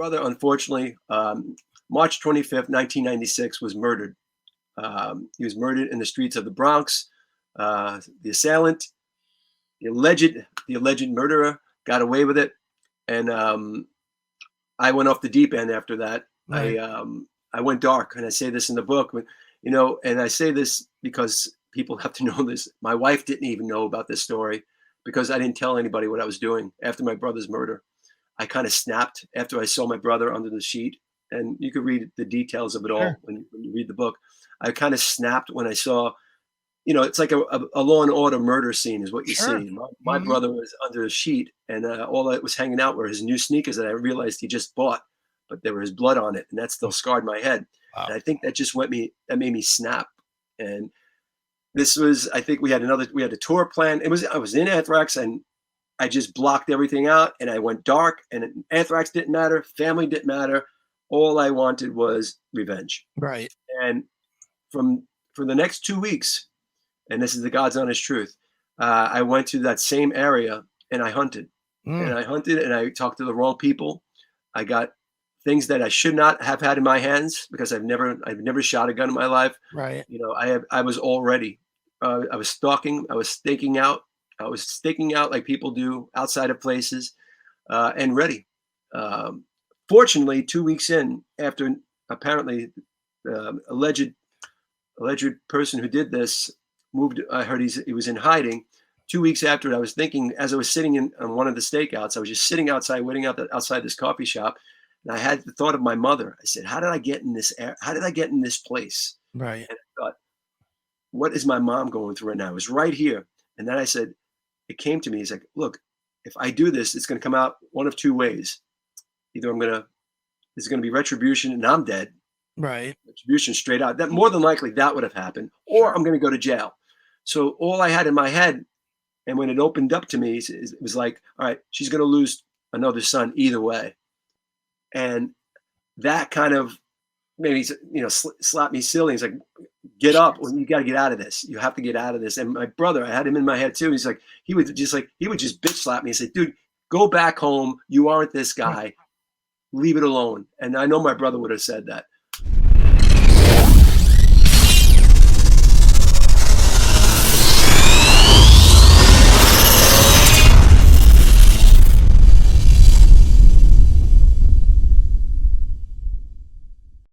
brother, unfortunately, March 25th, 1996, was murdered. He was murdered in the streets of the Bronx. The assailant, the alleged murderer, got away with it, and I went off the deep end after that. Right. I went dark, and I say this in the book, you know, and I say this because people have to know this. My wife didn't even know about this story because I didn't tell anybody what I was doing after my brother's murder. I kind of snapped after I saw my brother under the sheet, and you could read the details of it all Sure. when you read the book. I kind of snapped when I saw, you know, it's like a Law and Order murder scene is what you Sure. see. My brother was under the sheet, and all that was hanging out were his new sneakers that I realized he just bought, but there was blood on it, and that still scarred my head. Wow. And I think that made me snap. And this was, I think we had a tour plan. I was in Anthrax, and I just blocked everything out, and I went dark, and Anthrax didn't matter. Family didn't matter. All I wanted was revenge. Right. And for the next 2 weeks, and this is the God's honest truth, I went to that same area and I hunted. And I hunted and I talked to the wrong people. I got things that I should not have had in my hands because I've never shot a gun in my life. Right. You know, I was all ready. I was stalking. I was staking out. I was staking out like people do outside of places, and ready. Fortunately, 2 weeks in, after apparently alleged person who did this moved. I heard he was in hiding. 2 weeks after, I was thinking, as I was sitting on one of the stakeouts, I was just sitting outside, waiting outside this coffee shop, and I had the thought of my mother. I said, "How did I get in this? How did I get in this place?" Right. And I thought, "What is my mom going through right now?" It was right here. And then I said, it came to me. He's like, "Look, if I do this, it's going to come out one of two ways. Either there's going to be retribution, and I'm dead. Right. Retribution straight out. That more than likely that would have happened, or Sure. I'm going to go to jail." So all I had in my head, and when it opened up to me, it was like, all right, she's going to lose another son either way. And that kind of maybe, you know, slapped me silly. He's like, "Get up. Well, you got to get out of this. You have to get out of this." And my brother, I had him in my head too. He's like, he would just bitch slap me and say, "Dude, go back home. You aren't this guy. Leave it alone." And I know my brother would have said that.